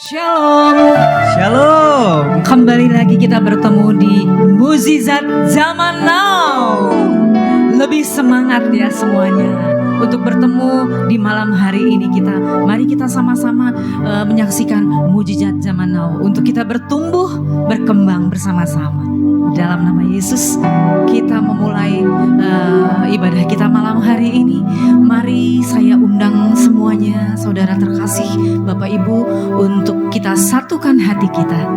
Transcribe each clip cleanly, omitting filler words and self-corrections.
Shalom. Shalom. Kembali lagi kita bertemu di Mukjizat Zaman Now. Lebih semangat ya semuanya untuk bertemu di malam hari ini kita. Mari kita sama-sama menyaksikan Mukjizat Zaman Now untuk kita bertumbuh, berkembang bersama-sama. Dalam nama Yesus kita memulai ibadah kita malam hari ini. Mari saya undang semuanya saudara terkasih, Bapak Ibu, untuk kita satukan hati kita.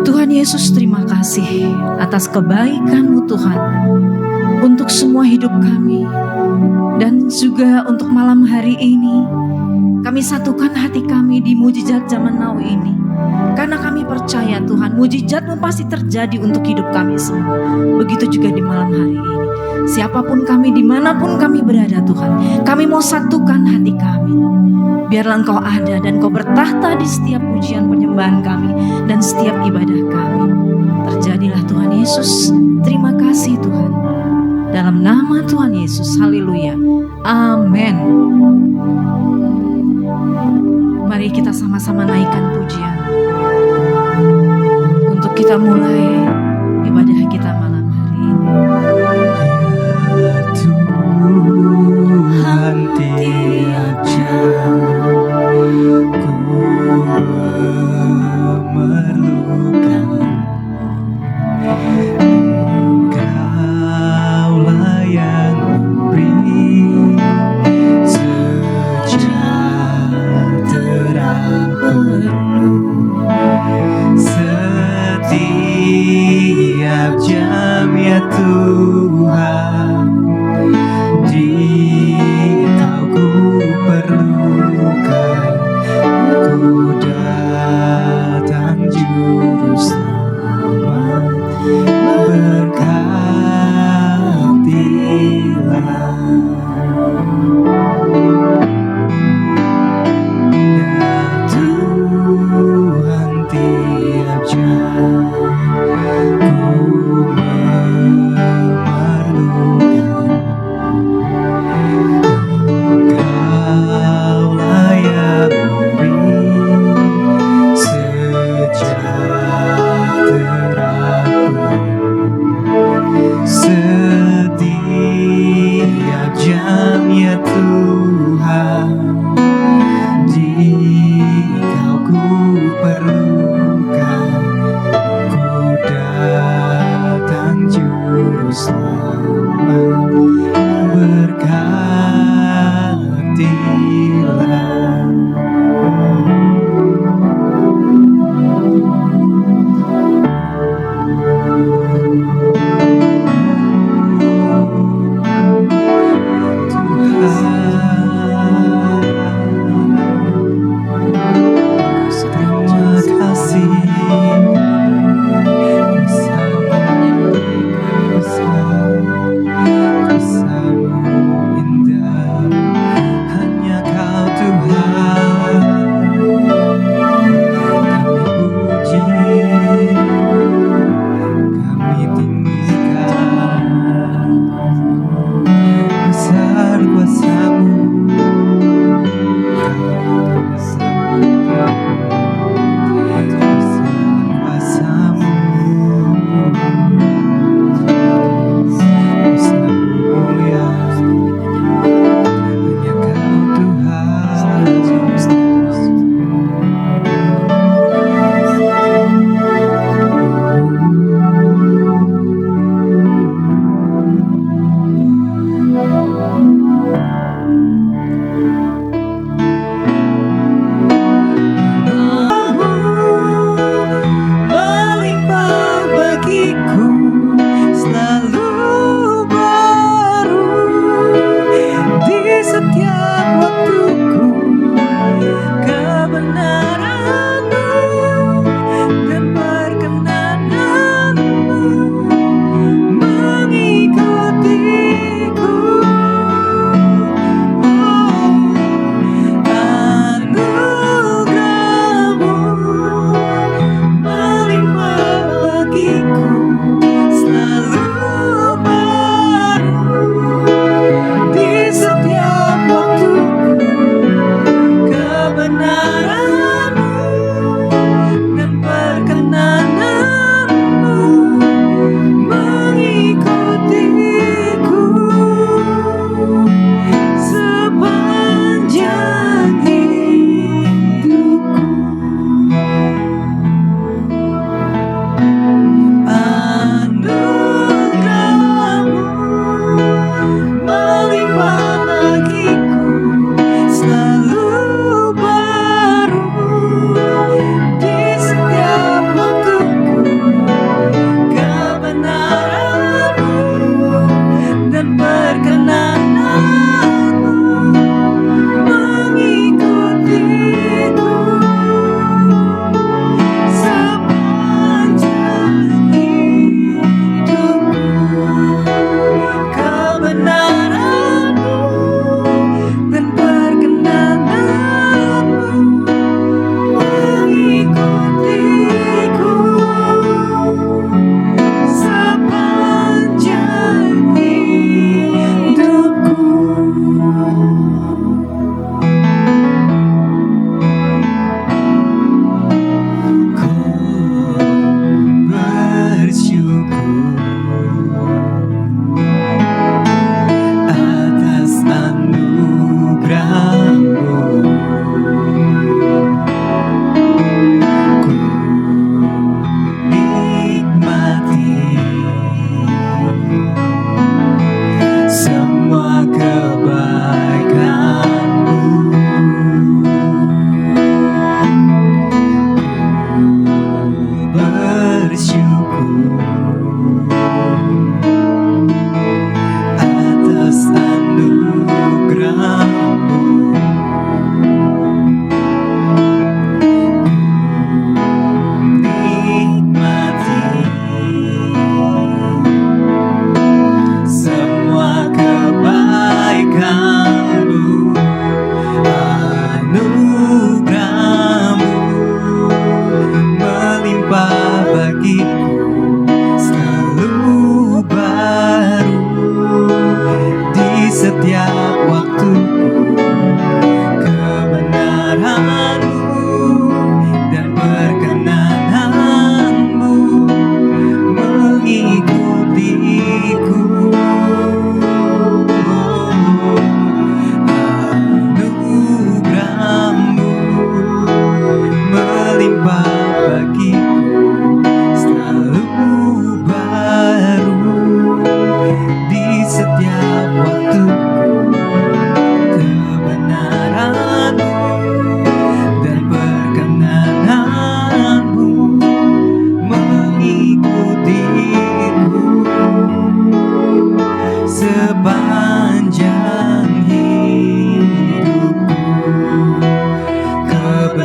Tuhan Yesus, terima kasih atas kebaikan-Mu Tuhan untuk semua hidup kami. Dan juga untuk malam hari ini kami satukan hati kami di Mukjizat Zaman Now ini. Karena kami percaya Tuhan, mukjizat-Mu pasti terjadi untuk hidup kami semua. Begitu juga di malam hari ini. Siapapun kami, dimanapun kami berada Tuhan, kami mau satukan hati kami. Biarlah Engkau ada dan Engkau bertahta di setiap pujian penyembahan kami dan setiap ibadah kami. Terjadilah Tuhan Yesus. Terima kasih Tuhan. Dalam nama Tuhan Yesus, haleluya, amin. Mari kita sama-sama naikkan pujian untuk kita mulai ibadah kita malam hari ini. Tuhan tiap jam ku memerlukan Engkaulah yang memberi sejahtera penuh setiap jam ya Tuhan. Jika ku perlukan, ku datang juru selamat, berkatilah. Ya Tuhan tiap jam ku memerlukan Engkaulah yang memberi sejahtera penuh setiap jam ya Tuhan. Jika ku perlukan, ku datang juru selamat, berkatilah. Terima kasih kusamu indah, hanya Kau Tuhan. Kami puji, kami tinggikan besar kuasa-Mu. Melimpah bagiku, selalu baru di setiap waktuku. Kebenaran-Mu dan perkenanan-Mu mengikutiku. Anugerah-Mu melimpah bagiku, selalu baru di setiap waktuku. Kebenaran-Mu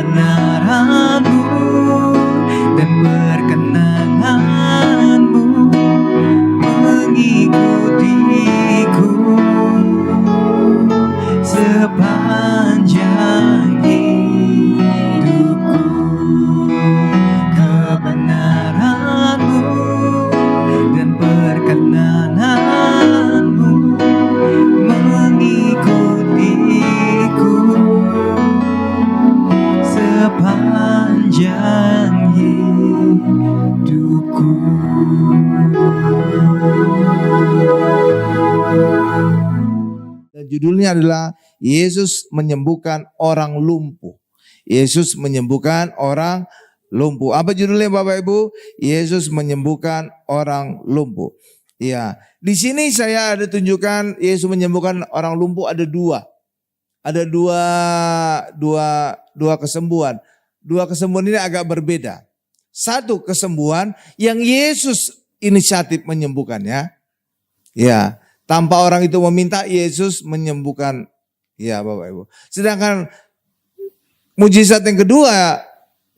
kebenaran-Mu dan perkenangan-Mu mengikutiku sepanjang hidupku. Kebenaran-Mu dan perkenangan-Mu mengikutiku sepanjang hidupku. Dan judulnya adalah Yesus menyembuhkan orang lumpuh. Yesus menyembuhkan orang lumpuh. Apa judulnya Bapak Ibu? Yesus menyembuhkan orang lumpuh. Ya, di sini saya ada tunjukkan Yesus menyembuhkan orang lumpuh ada dua. Ada dua kesembuhan. Dua kesembuhan ini agak berbeda. Satu kesembuhan yang Yesus inisiatif menyembuhkannya. Ya, tanpa orang itu meminta, Yesus menyembuhkan. Ya Bapak Ibu. Sedangkan mujizat yang kedua,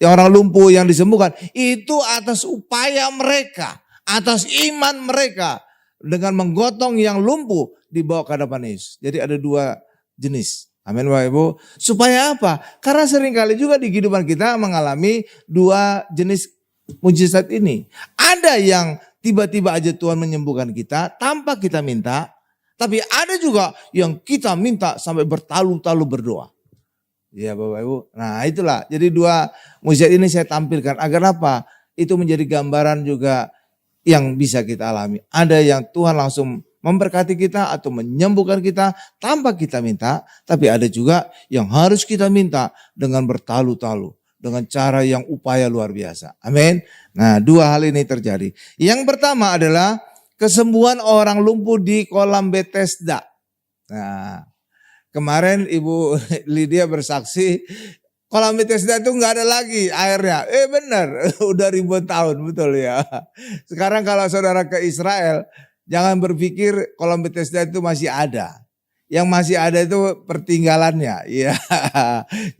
yang orang lumpuh yang disembuhkan, itu atas upaya mereka, atas iman mereka, dengan menggotong yang lumpuh dibawa ke hadapan Yesus. Jadi ada dua jenis. Amin Bapak Ibu. Supaya apa? Karena seringkali juga di kehidupan kita mengalami dua jenis mujizat ini. Ada yang tiba-tiba aja Tuhan menyembuhkan kita tanpa kita minta. Tapi ada juga yang kita minta sampai bertalu-talu berdoa. Ya Bapak Ibu. Nah itulah. Jadi dua mujizat ini saya tampilkan. Agar apa? Itu menjadi gambaran juga yang bisa kita alami. Ada yang Tuhan langsung memberkati kita atau menyembuhkan kita tanpa kita minta. Tapi ada juga yang harus kita minta dengan bertalu-talu. Dengan cara yang upaya luar biasa. Amin. Nah dua hal ini terjadi. Yang pertama adalah kesembuhan orang lumpuh di kolam Bethesda. Nah, kemarin Ibu Lydia bersaksi, kolam Bethesda itu nggak ada lagi airnya. Benar, udah ribuan tahun, betul ya. Sekarang kalau saudara ke Israel, jangan berpikir kolam Bethesda itu masih ada. Yang masih ada itu pertinggalannya, ya.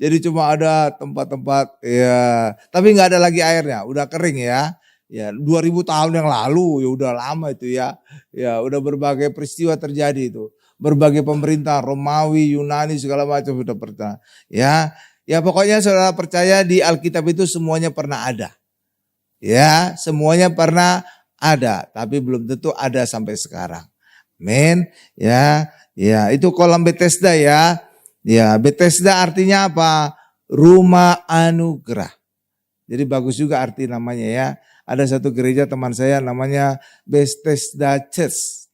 Jadi cuma ada tempat-tempat, ya. Tapi nggak ada lagi airnya, udah kering ya. Ya 2000 tahun yang lalu, ya udah lama itu ya. Ya udah berbagai peristiwa terjadi itu. Berbagai pemerintah Romawi, Yunani segala macam sudah pernah. Ya pokoknya saudara percaya di Alkitab itu semuanya pernah ada. Ya, semuanya pernah ada, tapi belum tentu ada sampai sekarang. Amin. Ya, itu kolam Bethesda ya. Ya, Bethesda artinya apa? Rumah anugerah. Jadi bagus juga arti namanya ya. Ada satu gereja teman saya namanya Bethesda Church.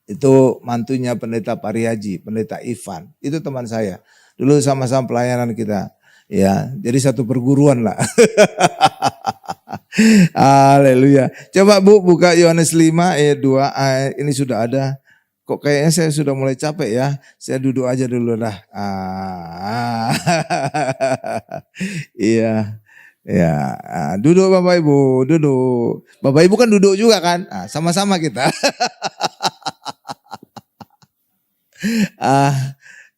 Itu mantunya pendeta Pariaji, pendeta Ivan. Itu teman saya. Dulu sama-sama pelayanan kita. Ya, jadi satu perguruan lah. Haleluya. Coba Bu buka Yohanes 5 ayat 2. Ini sudah ada. Kok kayaknya saya sudah mulai capek ya. Saya duduk aja dulu lah. Iya. Ya, duduk Bapak Ibu, duduk. Bapak Ibu kan duduk juga kan? Sama-sama kita.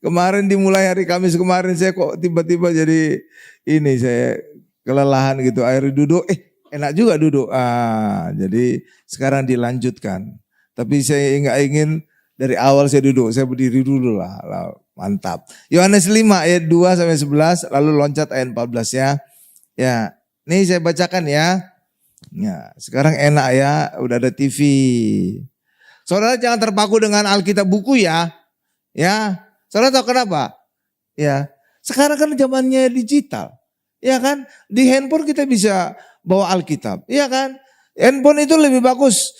Kemarin dimulai hari Kamis kemarin saya kok tiba-tiba jadi ini saya kelelahan gitu. Akhirnya duduk, enak juga duduk. Jadi sekarang dilanjutkan. Tapi saya nggak ingin dari awal saya duduk, saya berdiri dulu lah. Mantap. Yohanes 5 ayat 2 sampai 11, lalu loncat ayat 14 ya. Ya, ini saya bacakan ya. Ya, sekarang enak ya, udah ada TV. Saudara jangan terpaku dengan Alkitab buku ya. Ya, saudara tahu kenapa? Ya, sekarang kan zamannya digital. Ya kan, di handphone kita bisa bawa Alkitab. Ya kan, handphone itu lebih bagus.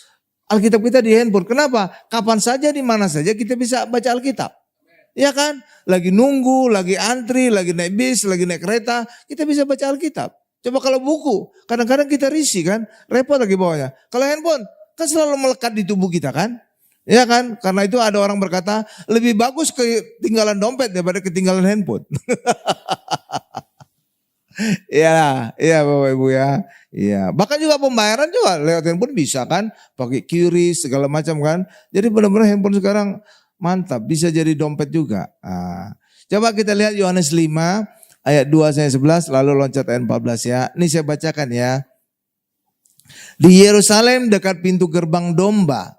Alkitab kita di handphone. Kenapa? Kapan saja, di mana saja kita bisa baca Alkitab. Ya kan? Lagi nunggu, lagi antri, lagi naik bis, lagi naik kereta, kita bisa baca Alkitab. Coba kalau buku, kadang-kadang kita risih kan, repot lagi bawanya. Kalau handphone, kan selalu melekat di tubuh kita kan? Ya kan? Karena itu ada orang berkata, lebih bagus ketinggalan dompet daripada ketinggalan handphone. Iya Bapak Ibu ya. Iya, bahkan juga pembayaran juga lewat handphone bisa kan, pakai QRIS segala macam kan. Jadi benar-benar handphone sekarang mantap, bisa jadi dompet juga. Coba kita lihat Yohanes 5, ayat 2 sampai 11 lalu loncat ayat 14 ya. Ini saya bacakan ya. Di Yerusalem dekat pintu gerbang domba.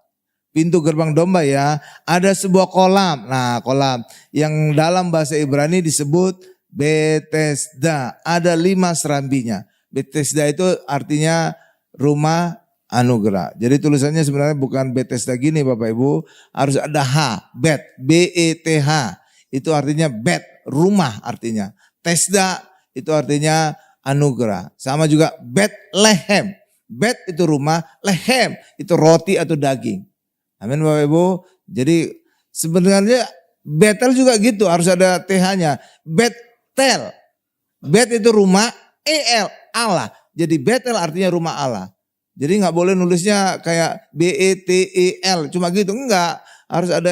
Pintu gerbang domba ya, ada sebuah kolam. Nah, kolam yang dalam bahasa Ibrani disebut Bethesda. Ada 5 serambinya. Bethesda itu artinya rumah anugerah. Jadi tulisannya sebenarnya bukan Bethesda gini Bapak Ibu. Harus ada H, Bet, B-E-T-H. Itu artinya bet, rumah artinya. Tesda itu artinya anugerah. Sama juga Bethlehem. Bet itu rumah, lehem itu roti atau daging. Amin Bapak Ibu. Jadi sebenarnya Betel juga gitu, harus ada TH-nya. Betel. Bet itu rumah, EL, Allah. Jadi Betel artinya rumah Allah. Jadi nggak boleh nulisnya kayak BETEL, cuma gitu. Enggak, harus ada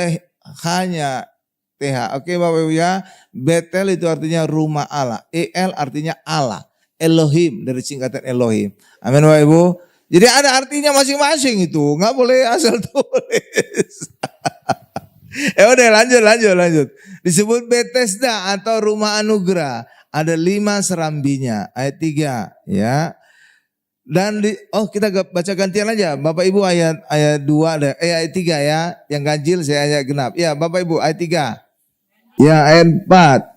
hanya TH. Oke Bapak Ibu ya. Betel itu artinya rumah Allah. EL artinya Allah. Elohim dari singkatan Elohim. Amin Bapak Ibu. Jadi ada artinya masing-masing itu. Nggak boleh asal tulis. Udah lanjut. Disebut Bethesda atau rumah anugerah. Ada 5 serambinya. Ayat 3 ya. Dan kita baca gantian aja. Bapak Ibu ayat 2 ayat 3 ya. Yang ganjil saya ayat genap. Ya Bapak Ibu ayat 3. Ya ayat 4.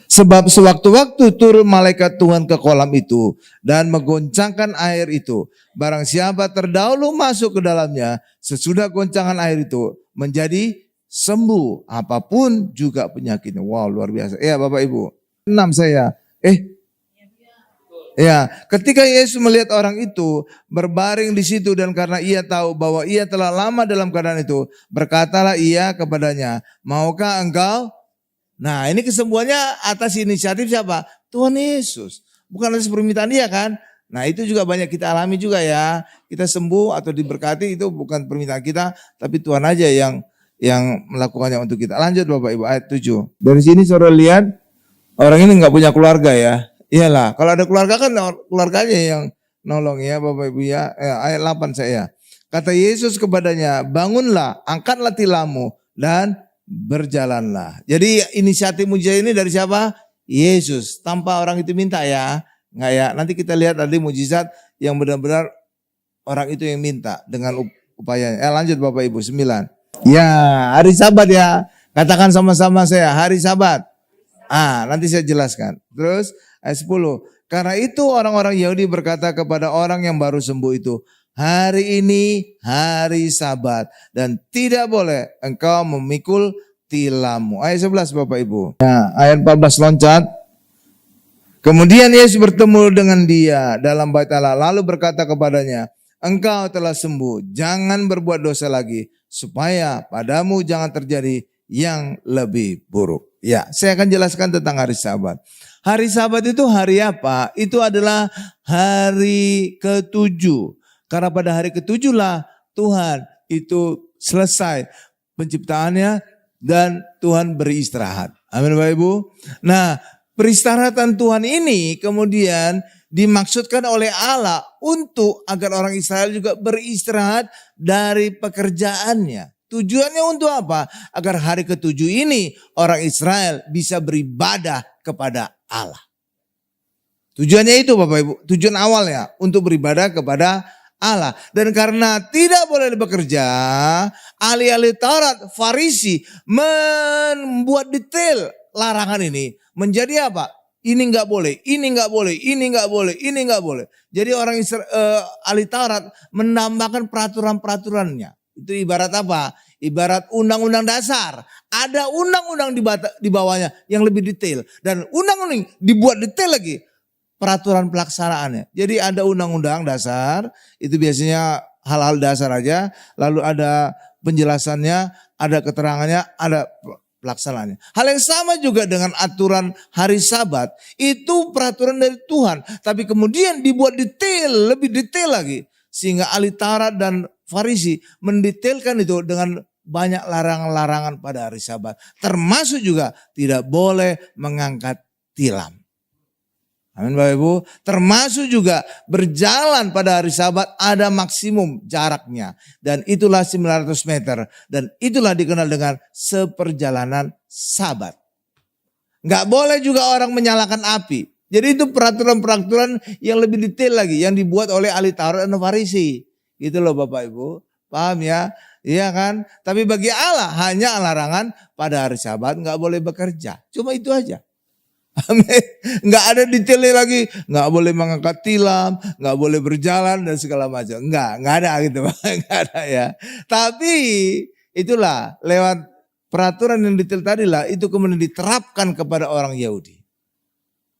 Sebab sewaktu-waktu turun malaikat Tuhan ke kolam itu dan menggoncangkan air itu. Barang siapa terdahulu masuk ke dalamnya, sesudah goncangan air itu menjadi sembuh apapun juga penyakitnya. Wow, luar biasa. Ya Bapak Ibu. 6 saya. Ya, ketika Yesus melihat orang itu berbaring di situ dan karena ia tahu bahwa ia telah lama dalam keadaan itu, berkatalah ia kepadanya, "Maukah engkau?" Nah, ini kesembuhannya atas inisiatif siapa? Tuhan Yesus. Bukan atas permintaan dia kan? Nah, itu juga banyak kita alami juga ya. Kita sembuh atau diberkati itu bukan permintaan kita, tapi Tuhan aja yang melakukannya untuk kita. Lanjut Bapak Ibu ayat 7. Dari sini saudara lihat orang ini nggak punya keluarga ya. Iyalah, kalau ada keluarga kan keluarganya yang nolong ya Bapak Ibu ya. Ayat 8 saya. Kata Yesus kepadanya, "Bangunlah, angkatlah tilammu dan berjalanlah." Jadi inisiatif mujizat ini dari siapa? Yesus. Tanpa orang itu minta ya. Nggak ya. Nanti kita lihat tadi mujizat yang benar-benar orang itu yang minta dengan upayanya. Lanjut Bapak Ibu 9. Ya, hari Sabat ya. Katakan sama-sama saya, hari Sabat. Nanti saya jelaskan. Terus ayat 10. Karena itu orang-orang Yahudi berkata kepada orang yang baru sembuh itu, "Hari ini hari Sabat dan tidak boleh engkau memikul tilammu." Ayat 11 Bapak Ibu. Nah, ayat 14 loncat. Kemudian Yesus bertemu dengan dia dalam bait Allah lalu berkata kepadanya, "Engkau telah sembuh, jangan berbuat dosa lagi supaya padamu jangan terjadi yang lebih buruk." Ya, saya akan jelaskan tentang hari Sabat. Hari Sabat itu hari apa? Itu adalah hari ke-7. Karena pada hari ke-7 lah Tuhan itu selesai penciptaannya dan Tuhan beristirahat. Amin Bapak Ibu. Nah, peristirahatan Tuhan ini kemudian dimaksudkan oleh Allah untuk agar orang Israel juga beristirahat dari pekerjaannya. Tujuannya untuk apa? Agar hari ke-7 ini orang Israel bisa beribadah kepada Allah. Tujuannya itu Bapak Ibu, tujuan awalnya untuk beribadah kepada Allah. Dan karena tidak boleh bekerja, ahli-ahli Taurat, Farisi membuat detail larangan ini menjadi apa? Ini nggak boleh, ini nggak boleh, ini nggak boleh, ini nggak boleh. Jadi orang ahli Taurat menambahkan peraturan-peraturannya. Itu ibarat apa? Ibarat undang-undang dasar. Ada undang-undang di bawahnya yang lebih detail. Dan undang-undang dibuat detail lagi. Peraturan pelaksanaannya. Jadi ada undang-undang dasar. Itu biasanya hal-hal dasar aja. Lalu ada penjelasannya, ada keterangannya, ada pelaksanaannya. Hal yang sama juga dengan aturan hari Sabat. Itu peraturan dari Tuhan. Tapi kemudian dibuat detail, lebih detail lagi. Sehingga ahli Taurat dan Farisi mendetailkan itu dengan banyak larangan-larangan pada hari Sabat. Termasuk juga tidak boleh mengangkat tilam. Amin Bapak Ibu. Termasuk juga berjalan pada hari Sabat ada maksimum jaraknya. Dan itulah 900 meter. Dan itulah dikenal dengan seperjalanan Sabat. Nggak boleh juga orang menyalakan api. Jadi itu peraturan-peraturan yang lebih detail lagi yang dibuat oleh ahli Taurat dan Farisi. Gitu loh Bapak Ibu. Paham ya? Iya kan? Tapi bagi Allah hanya larangan pada hari Sabat nggak boleh bekerja. Cuma itu aja. Amin. Nggak ada detailnya lagi. Nggak boleh mengangkat tilam, nggak boleh berjalan dan segala macam. Nggak ada gitu. Nggak ada ya. Tapi itulah lewat peraturan yang detail tadi lah itu kemudian diterapkan kepada orang Yahudi.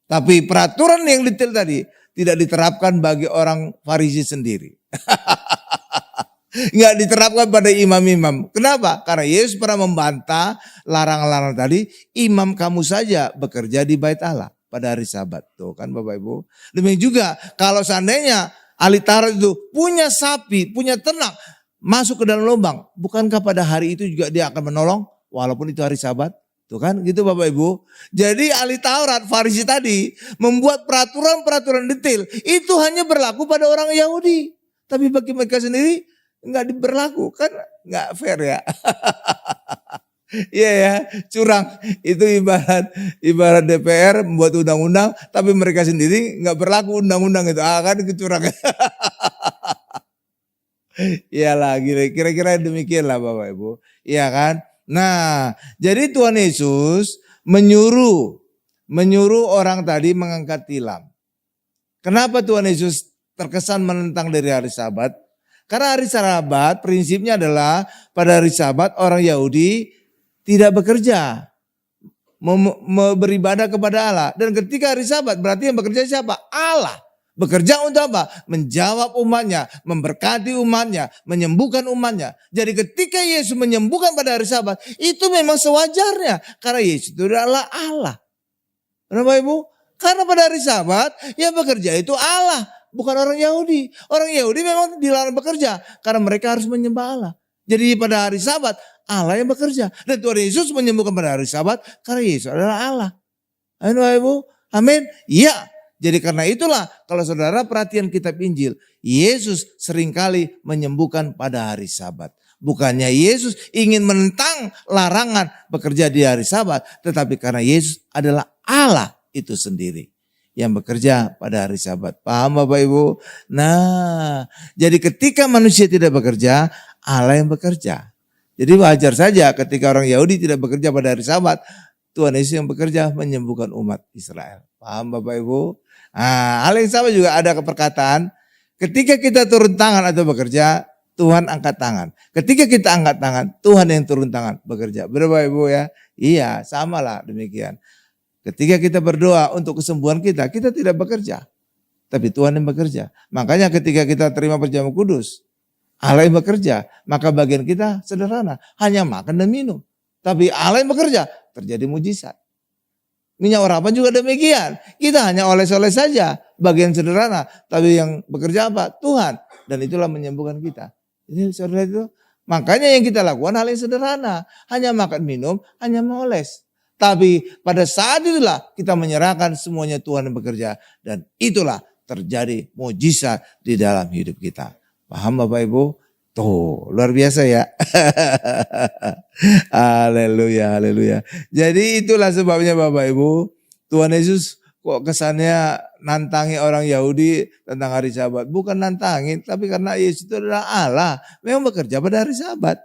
Tapi peraturan yang detail tadi tidak diterapkan bagi orang Farisi sendiri. Nggak diterapkan pada imam-imam. Kenapa? Karena Yesus pernah membantah larangan-larangan tadi. Imam kamu saja bekerja di bait Allah pada hari Sabat. Tuh kan Bapak Ibu. Demikian juga kalau seandainya ahli Taurat itu punya sapi, punya ternak masuk ke dalam lubang. Bukankah pada hari itu juga dia akan menolong walaupun itu hari Sabat? Tuh kan gitu Bapak Ibu. Jadi ahli Taurat Farisi tadi membuat peraturan-peraturan detail. Itu hanya berlaku pada orang Yahudi. Tapi bagi mereka sendiri nggak diberlaku. Kan nggak fair ya. Iya ya, curang. Itu ibarat DPR membuat undang-undang. Tapi mereka sendiri nggak berlaku undang-undang itu. Kan kecurangan. Iyalah kira-kira demikian lah Bapak Ibu. Iya kan. Nah, jadi Tuhan Yesus menyuruh orang tadi mengangkat tilam. Kenapa Tuhan Yesus terkesan menentang dari hari Sabat? Karena hari Sabat prinsipnya adalah pada hari Sabat orang Yahudi tidak bekerja, beribadah kepada Allah. Dan ketika hari Sabat berarti yang bekerja siapa? Allah. Bekerja untuk apa? Menjawab umatnya, memberkati umatnya, menyembuhkan umatnya. Jadi ketika Yesus menyembuhkan pada hari Sabat, itu memang sewajarnya. Karena Yesus itu adalah Allah. Kenapa Ibu? Karena pada hari Sabat yang bekerja itu Allah, bukan orang Yahudi. Orang Yahudi memang dilarang bekerja karena mereka harus menyembah Allah. Jadi pada hari Sabat Allah yang bekerja. Dan Tuhan Yesus menyembuhkan pada hari Sabat karena Yesus adalah Allah. Amin Bapak Ibu? Amin? Iya. Jadi karena itulah kalau saudara perhatian kitab Injil, Yesus seringkali menyembuhkan pada hari Sabat. Bukannya Yesus ingin menentang larangan bekerja di hari Sabat, tetapi karena Yesus adalah Allah itu sendiri yang bekerja pada hari Sabat. Paham Bapak Ibu? Nah, jadi ketika manusia tidak bekerja, Allah yang bekerja. Jadi wajar saja ketika orang Yahudi tidak bekerja pada hari Sabat, Tuhan Yesus yang bekerja menyembuhkan umat Israel. Paham Bapak Ibu? Nah, hal yang sama juga ada perkataan, ketika kita turun tangan atau bekerja, Tuhan angkat tangan. Ketika kita angkat tangan, Tuhan yang turun tangan bekerja. Benar Bapak Ibu ya? Iya, samalah demikian. Ketika kita berdoa untuk kesembuhan kita tidak bekerja. Tapi Tuhan yang bekerja. Makanya ketika kita terima perjamuan kudus, Allah yang bekerja. Maka bagian kita sederhana, hanya makan dan minum. Tapi Allah yang bekerja, terjadi mujizat. Minyak urapan juga demikian. Kita hanya oles-oles saja, bagian sederhana. Tapi yang bekerja apa? Tuhan. Dan itulah menyembuhkan kita. Ini saudara itu. Makanya yang kita lakukan hal yang sederhana. Hanya makan minum, hanya meoles. Tapi pada saat itulah kita menyerahkan semuanya Tuhan yang bekerja. Dan itulah terjadi mujizat di dalam hidup kita. Paham Bapak Ibu? Tuh, luar biasa ya. Haleluya, haleluya. Jadi itulah sebabnya Bapak Ibu, Tuhan Yesus kok kesannya nantangi orang Yahudi tentang hari Sabat. Bukan nantangin, tapi karena Yesus itu adalah Allah. Memang bekerja pada hari Sabat.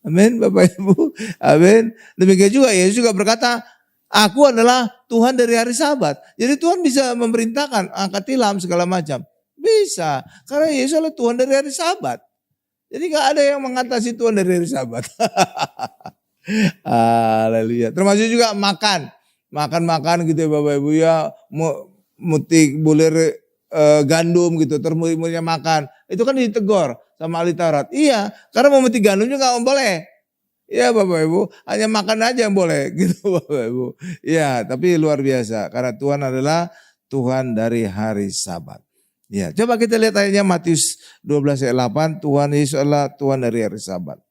Amin Bapak Ibu. Amin. Demikian juga Yesus juga berkata, aku adalah Tuhan dari hari Sabat. Jadi Tuhan bisa memerintahkan angkat tilam segala macam. Bisa. Karena Yesus adalah Tuhan dari hari Sabat. Jadi gak ada yang mengatasi Tuhan dari hari Sabat. Haleluya. Termasuk juga makan. Makan gitu ya Bapak Ibu ya. Mutik bulir gandum gitu. Terus murid-muridnya makan. Itu kan ditegur sama ahli Taurat. Iya. Karena memetik gandum juga gak boleh. Iya Bapak Ibu. Hanya makan aja yang boleh. Gitu Bapak Ibu. Iya. Tapi luar biasa. Karena Tuhan adalah Tuhan dari hari Sabat. Ya, coba kita lihat ayatnya Matius 12 ayat 8, Tuhan Yesus adalah Tuhan dari hari Sabat.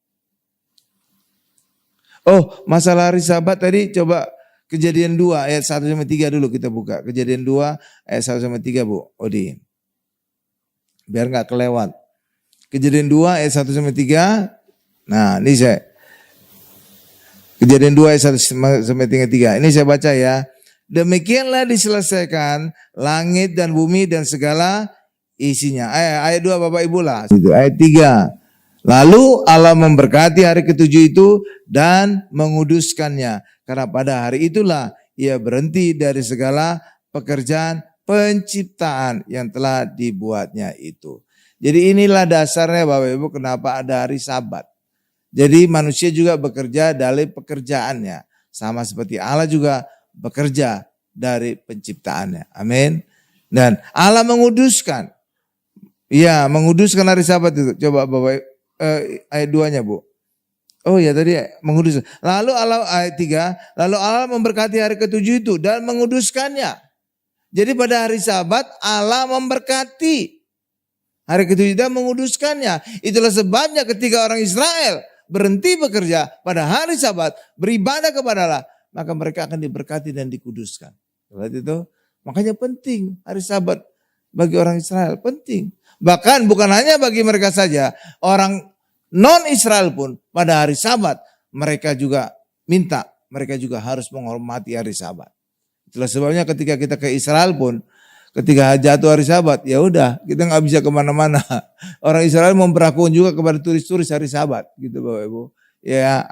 Oh, masalah hari Sabat tadi coba Kejadian 2 ayat 1 sampai 3 dulu kita buka. Kejadian 2 ayat 1 sampai 3 Bu Odi. Biar enggak kelewat. Kejadian 2 ayat 1 sampai 3. Nah, ini saya. Kejadian 2 ayat 1 sampai 3. Ini saya baca ya. Demikianlah diselesaikan langit dan bumi dan segala isinya. Ayat 2 Bapak Ibu lah. Ayat 3. Lalu Allah memberkati hari ketujuh itu dan menguduskannya. Karena pada hari itulah ia berhenti dari segala pekerjaan penciptaan yang telah dibuatnya itu. Jadi inilah dasarnya Bapak Ibu kenapa ada hari Sabat. Jadi manusia juga bekerja dari pekerjaannya. Sama seperti Allah juga bekerja dari penciptaannya. Amin. Dan Allah menguduskan. Iya, menguduskan hari Sabat itu. Coba Bapak ayat 2-nya Bu. Oh ya tadi mengudus. Lalu Allah ayat 3, lalu Allah memberkati hari ketujuh itu dan menguduskannya. Jadi pada hari Sabat Allah memberkati hari ketujuh dan menguduskannya. Itulah sebabnya ketika orang Israel berhenti bekerja pada hari Sabat, beribadah kepada Allah, maka mereka akan diberkati dan dikuduskan. Seperti itu. Makanya penting hari Sabat bagi orang Israel, penting. Bahkan bukan hanya bagi mereka saja, orang non-Israel pun pada hari Sabat mereka juga mereka juga harus menghormati hari Sabat. Itulah sebabnya ketika kita ke Israel pun, ketika jatuh hari Sabat, ya udah kita nggak bisa kemana-mana. Orang Israel memperlakukan juga kepada turis-turis hari Sabat, gitu Bapak Ibu. Ya,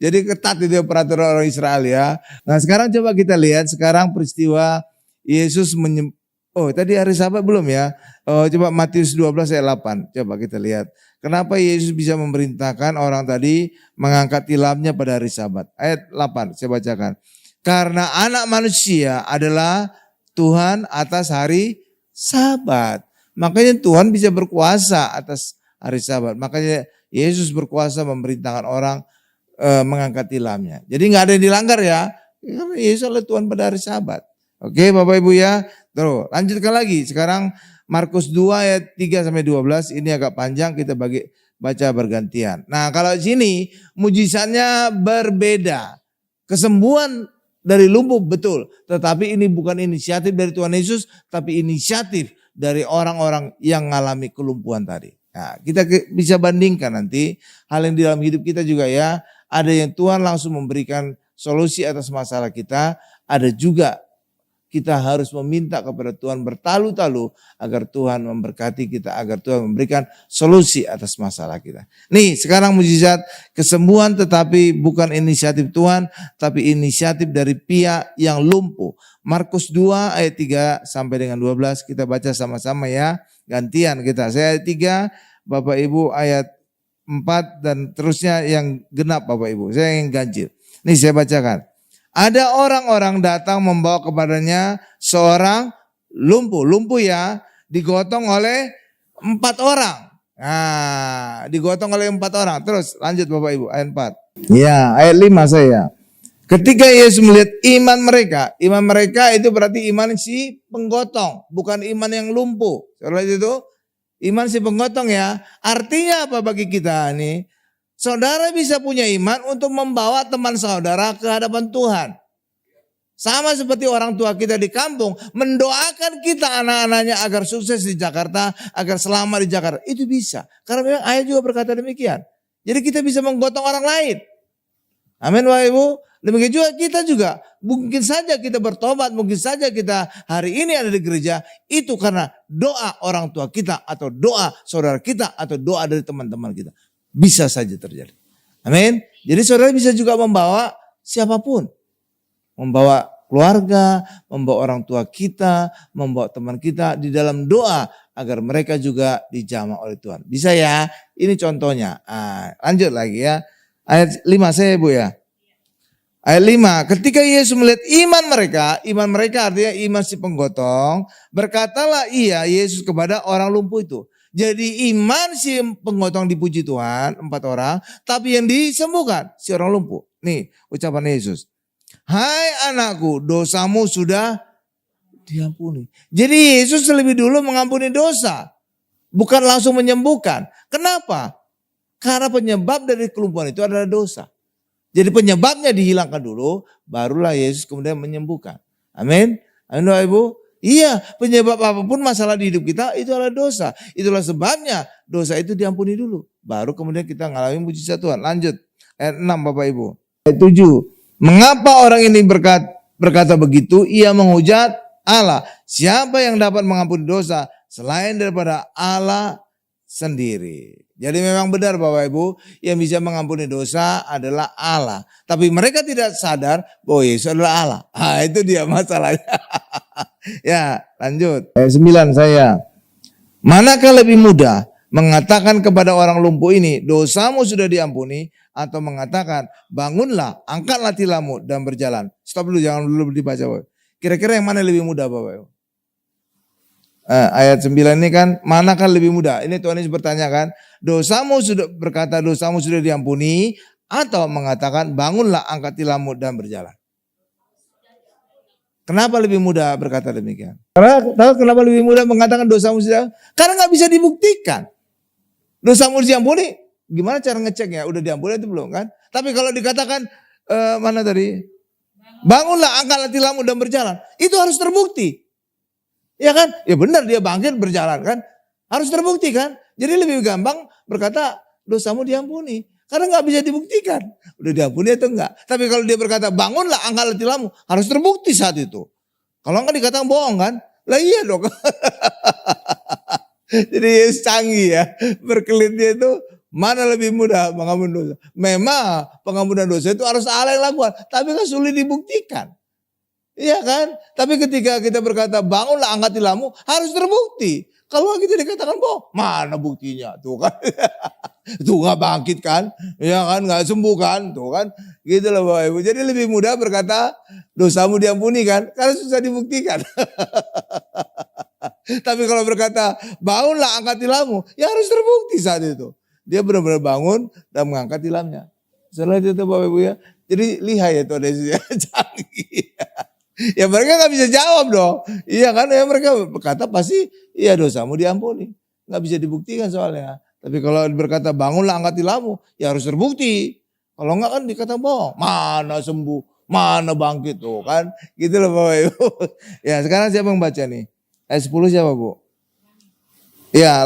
jadi ketat itu peraturan orang Israel ya. Nah sekarang coba kita lihat sekarang peristiwa Yesus Oh tadi hari Sabat belum ya? Coba Matius 12 ayat 8. Coba kita lihat. Kenapa Yesus bisa memerintahkan orang tadi mengangkat tilamnya pada hari Sabat? Ayat 8 saya bacakan. Karena anak manusia adalah Tuhan atas hari Sabat. Makanya Tuhan bisa berkuasa atas hari Sabat. Makanya Yesus berkuasa memerintahkan orang mengangkat tilamnya. Jadi nggak ada yang dilanggar ya. Karena Yesus adalah Tuhan pada hari Sabat. Oke Bapak Ibu ya. Terus lanjutkan lagi. Sekarang Markus 2 ayat 3 sampai 12 ini agak panjang kita baca bergantian. Nah, kalau di sini mujizatnya berbeda. Kesembuhan dari lumpuh betul, tetapi ini bukan inisiatif dari Tuhan Yesus, tapi inisiatif dari orang-orang yang mengalami kelumpuhan tadi. Nah, kita bisa bandingkan nanti hal yang di dalam hidup kita juga ya. Ada yang Tuhan langsung memberikan solusi atas masalah kita, ada juga kita harus meminta kepada Tuhan bertalu-talu agar Tuhan memberkati kita, agar Tuhan memberikan solusi atas masalah kita. Nih sekarang mujizat kesembuhan tetapi bukan inisiatif Tuhan, tapi inisiatif dari pihak yang lumpuh. Markus 2 ayat 3 sampai dengan 12 kita baca sama-sama ya. Gantian kita. Saya ayat 3, Bapak Ibu ayat 4 dan terusnya yang genap Bapak Ibu. Saya yang ganjil. Nih saya bacakan. Ada orang-orang datang membawa kepadanya seorang lumpuh. Lumpuh ya, digotong oleh 4 orang. Nah, digotong oleh 4 orang. Terus lanjut Bapak Ibu, ayat 4. Ya, ayat 5 saya. Ketika Yesus melihat iman mereka itu berarti iman si penggotong, bukan iman yang lumpuh. Setelah itu, iman si penggotong ya. Artinya apa bagi kita nih? Saudara bisa punya iman untuk membawa teman saudara ke hadapan Tuhan. Sama seperti orang tua kita di kampung mendoakan kita anak-anaknya agar sukses di Jakarta, agar selamat di Jakarta. Itu bisa. Karena memang ayat juga berkata demikian. Jadi kita bisa menggotong orang lain. Amin Bapak Ibu. Demikian juga kita juga. Mungkin saja kita bertobat, mungkin saja kita hari ini ada di gereja. Itu karena doa orang tua kita atau doa saudara kita atau doa dari teman-teman kita. Bisa saja terjadi. Amin. Jadi saudara bisa juga membawa siapapun. Membawa keluarga, membawa orang tua kita, membawa teman kita di dalam doa agar mereka juga dijamah oleh Tuhan. Bisa ya? Ini contohnya. Lanjut lagi ya. Ayat 5 saya Bu ya. Ayat 5, ketika Yesus melihat iman mereka artinya iman si penggotong, berkatalah Yesus kepada orang lumpuh itu. Jadi iman si penggotong dipuji Tuhan, 4 orang, tapi yang disembuhkan si orang lumpuh. Nih ucapan Yesus. Hai anakku, dosamu sudah diampuni. Jadi Yesus lebih dulu mengampuni dosa, bukan langsung menyembuhkan. Kenapa? Karena penyebab dari kelumpuhan itu adalah dosa. Jadi penyebabnya dihilangkan dulu, barulah Yesus kemudian menyembuhkan. Amin. Amin Bapak Ibu. Iya, penyebab apapun masalah di hidup kita itu adalah dosa. Itulah sebabnya dosa itu diampuni dulu. Baru kemudian kita mengalami mujizat Tuhan. Lanjut. Ayat 6 Bapak Ibu. Ayat 7. Mengapa orang ini berkata begitu? Ia menghujat Allah. Siapa yang dapat mengampuni dosa selain daripada Allah sendiri? Jadi memang benar Bapak Ibu, yang bisa mengampuni dosa adalah Allah. Tapi mereka tidak sadar bahwa Yesus adalah Allah. Itu dia masalahnya. Ya, lanjut. Ayat 9 saya. Manakah lebih mudah mengatakan kepada orang lumpuh ini, dosamu sudah diampuni, atau mengatakan, bangunlah, angkatlah tilammu dan berjalan. Stop dulu, jangan dulu dibaca. Kira-kira yang mana lebih mudah Bapak Ibu? Ayat 9 ini kan, manakah lebih mudah? Ini Tuhan Yesus bertanya kan, dosamu sudah diampuni, atau mengatakan, bangunlah, angkat tilammu dan berjalan. Kenapa lebih mudah berkata demikian? Tahu kenapa lebih mudah mengatakan dosamu sudah? Karena nggak bisa dibuktikan. Dosamu diampuni, gimana cara ngeceknya? Udah diampuni itu belum kan? Tapi kalau dikatakan mana tadi? Bangunlah, angkatlah tilammu dan berjalan. Itu harus terbukti. Ya kan? Ya benar dia bangkit berjalan kan? Harus terbukti kan? Jadi lebih gampang berkata dosamu diampuni. Karena nggak bisa dibuktikan. Udah diampuni atau enggak. Tapi kalau dia berkata bangunlah, angkatlah tilammu, harus terbukti saat itu. Kalau enggak dikatakan bohong kan? Lah iya dong. Jadi Yesus canggih ya. Berkelitnya itu mana lebih mudah mengampuni dosa. Memang pengampunan dosa itu harus Allah yang lakukan. Tapi kan sulit dibuktikan. Iya kan? Tapi ketika kita berkata bangunlah, angkat tilammu, harus terbukti. Kalau kita dikatakan bohong, mana buktinya? Tuh kan. Tuh gak bangkit kan. Ya kan, gak sembuh kan. Tuh kan. Gitu loh Bapak Ibu. Jadi lebih mudah berkata dosamu diampuni kan. Karena susah dibuktikan. Tapi kalau berkata bangunlah, angkat tilammu, ya harus terbukti saat itu. Dia benar-benar bangun dan mengangkat tilamnya. Setelah itu Bapak Ibu ya. Jadi lihai ya Tuhan Yesus ya. Canggih. Ya mereka gak bisa jawab dong. Iya kan, ya mereka berkata pasti iya dosamu diampuni. Gak bisa dibuktikan soalnya. Tapi kalau berkata bangunlah, angkat tilammu, ya harus terbukti. Kalau enggak kan dikata bohong. Mana sembuh, mana bangkit tuh kan. Gitu loh Bapak Ibu. Ya sekarang siapa yang baca nih? Ayat 10 siapa Bu? Ya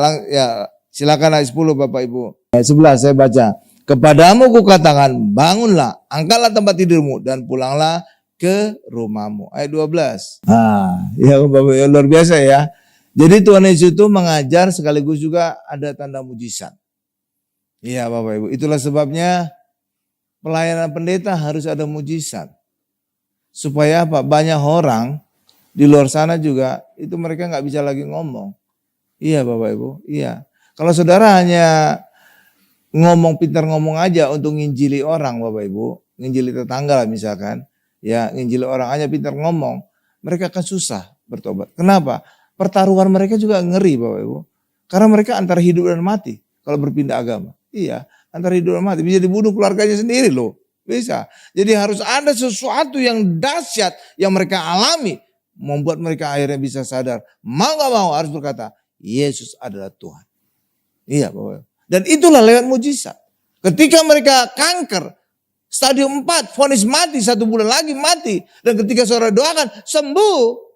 silakan ayat 10 Bapak Ibu. Ayat 11 saya baca. Kepadamu kukatakan bangunlah, angkatlah tempat tidurmu dan pulanglah ke rumahmu. Ayat 12. Ya Bapak ya, luar biasa ya. Jadi Tuhan Yesus itu mengajar sekaligus juga ada tanda mujizat. Iya Bapak Ibu. Itulah sebabnya pelayanan pendeta harus ada mujizat. Supaya apa? Banyak orang di luar sana juga itu mereka nggak bisa lagi ngomong. Iya Bapak Ibu. Iya. Kalau saudara hanya pintar ngomong aja untuk nginjili orang Bapak Ibu. Nginjili tetangga lah misalkan. Ya, nginjil orang hanya pintar ngomong, mereka akan susah bertobat. Kenapa? Pertaruhan mereka juga ngeri Bapak Ibu. Karena mereka antara hidup dan mati kalau berpindah agama. Iya, antara hidup dan mati. Bisa dibunuh keluarganya sendiri loh. Bisa. Jadi harus ada sesuatu yang dahsyat yang mereka alami. Membuat mereka akhirnya bisa sadar. Mau gak mau harus berkata, Yesus adalah Tuhan. Iya Bapak Ibu. Dan itulah lewat mujizat. Ketika mereka kanker, stadium 4, vonis mati, 1 bulan lagi mati. Dan ketika saudara doakan, sembuh.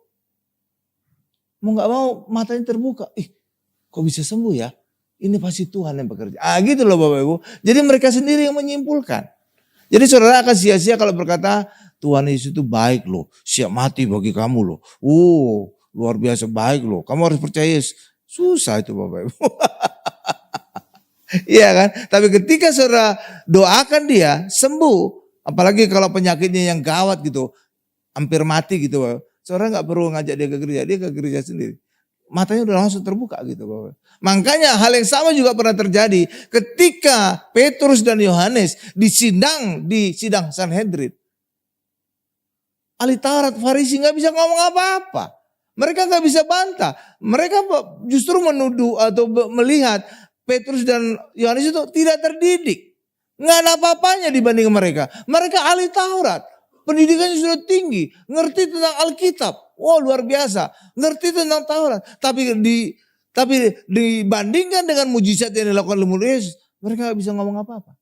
Mau gak mau matanya terbuka. Kok bisa sembuh ya? Ini pasti Tuhan yang bekerja. Gitu loh Bapak Ibu. Jadi mereka sendiri yang menyimpulkan. Jadi saudara akan sia-sia kalau berkata, Tuhan Yesus itu baik loh. Siap mati bagi kamu loh. Luar biasa baik loh. Kamu harus percaya Yesus. Susah itu Bapak Ibu. Iya kan? Tapi ketika saudara doakan dia sembuh, apalagi kalau penyakitnya yang gawat gitu, hampir mati gitu, saudara nggak perlu ngajak dia ke gereja sendiri. Matanya udah langsung terbuka gitu, Bapak. Makanya hal yang sama juga pernah terjadi ketika Petrus dan Yohanes di sidang Sanhedrin. Ahli Taurat Farisi nggak bisa ngomong apa-apa. Mereka nggak bisa bantah. Mereka justru menuduh atau melihat Petrus dan Yohanes itu tidak terdidik. Nggak ada apa-apanya dibanding mereka. Mereka ahli Taurat. Pendidikannya sudah tinggi. Ngerti tentang Alkitab. Wow luar biasa. Ngerti tentang Taurat. Tapi dibandingkan dengan mujizat yang dilakukan oleh Yesus. Mereka nggak bisa ngomong apa-apa.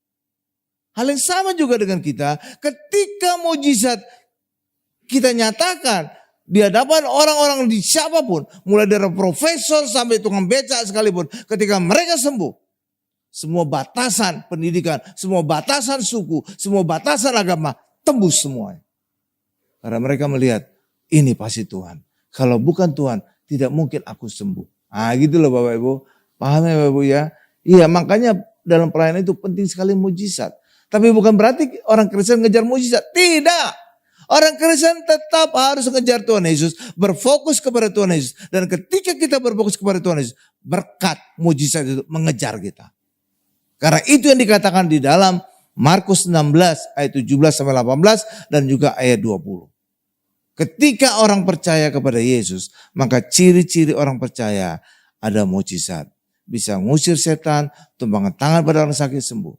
Hal yang sama juga dengan kita. Ketika mujizat kita nyatakan di hadapan orang-orang di siapapun, mulai dari profesor sampai tukang becak sekalipun, ketika mereka sembuh, semua batasan pendidikan, semua batasan suku, semua batasan agama, tembus semuanya. Karena mereka melihat, ini pasti Tuhan. Kalau bukan Tuhan, tidak mungkin aku sembuh. Ah gitu loh Bapak Ibu. Paham ya Bapak Ibu ya? Iya, makanya dalam pelayanan itu penting sekali mujizat. Tapi bukan berarti orang Kristen ngejar mujizat. Tidak. Orang Kristen tetap harus ngejar Tuhan Yesus. Berfokus kepada Tuhan Yesus. Dan ketika kita berfokus kepada Tuhan Yesus, berkat mujizat itu mengejar kita. Karena itu yang dikatakan di dalam Markus 16 ayat 17 sampai 18 dan juga ayat 20. Ketika orang percaya kepada Yesus, maka ciri-ciri orang percaya ada mujizat. Bisa ngusir setan, tumpangan tangan pada orang sakit sembuh.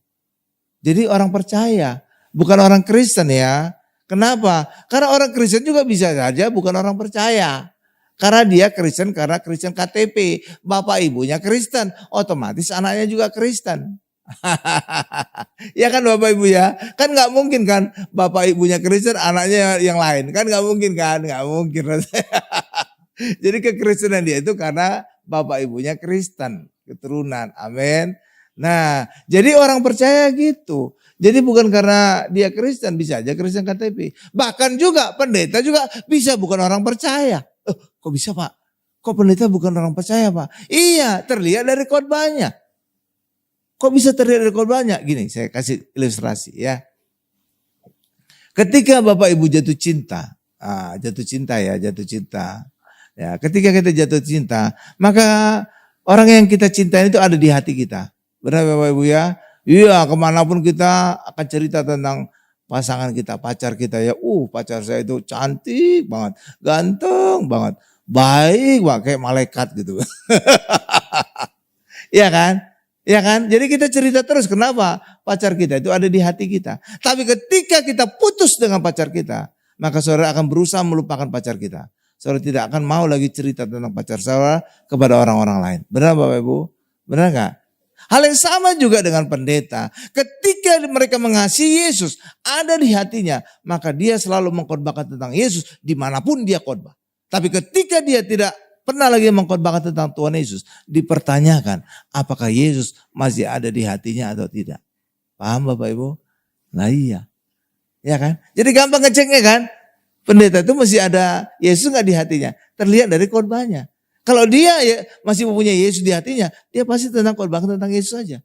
Jadi orang percaya, bukan orang Kristen ya. Kenapa? Karena orang Kristen juga bisa saja bukan orang percaya. Karena dia Kristen, karena Kristen KTP. Bapak ibunya Kristen, otomatis anaknya juga Kristen. Ya kan Bapak Ibu ya, kan nggak mungkin kan Bapak ibunya Kristen anaknya yang lain, kan nggak mungkin kan, nggak mungkin. Jadi kekristenan dia itu karena Bapak ibunya Kristen, keturunan, amin. Nah jadi orang percaya gitu, jadi bukan karena dia Kristen, bisa aja Kristen KTP. Bahkan juga pendeta juga bisa bukan orang percaya. Kok bisa Pak? Kok pendeta bukan orang percaya Pak? Iya, terlihat dari khotbahnya. Kok bisa terlihat dari khotbahnya? Gini, saya kasih ilustrasi ya. Ketika Bapak Ibu jatuh cinta, jatuh cinta. Ya, ketika kita jatuh cinta, maka orang yang kita cintai itu ada di hati kita. Benar Bapak Ibu ya? Iya, kemanapun kita akan cerita tentang pasangan kita, pacar kita ya. Pacar saya itu cantik banget, ganteng banget, baik banget, kayak malaikat gitu. Iya kan? Ya kan? Jadi kita cerita terus kenapa pacar kita itu ada di hati kita. Tapi ketika kita putus dengan pacar kita, maka saudara akan berusaha melupakan pacar kita. Saudara tidak akan mau lagi cerita tentang pacar saudara kepada orang-orang lain. Benar Bapak Ibu? Benar gak? Hal yang sama juga dengan pendeta. Ketika mereka mengasihi Yesus ada di hatinya, maka dia selalu mengkhotbahkan tentang Yesus dimanapun dia khotbah. Tapi ketika dia tidak pernah lagi mengkhotbahkan tentang Tuhan Yesus, dipertanyakan apakah Yesus masih ada di hatinya atau tidak. Paham Bapak Ibu? Nah iya. Ya kan? Jadi gampang ngeceknya kan? Pendeta itu masih ada Yesus nggak di hatinya? Terlihat dari khotbahnya. Kalau dia ya masih mempunyai Yesus di hatinya, dia pasti tentang khotbah tentang Yesus saja.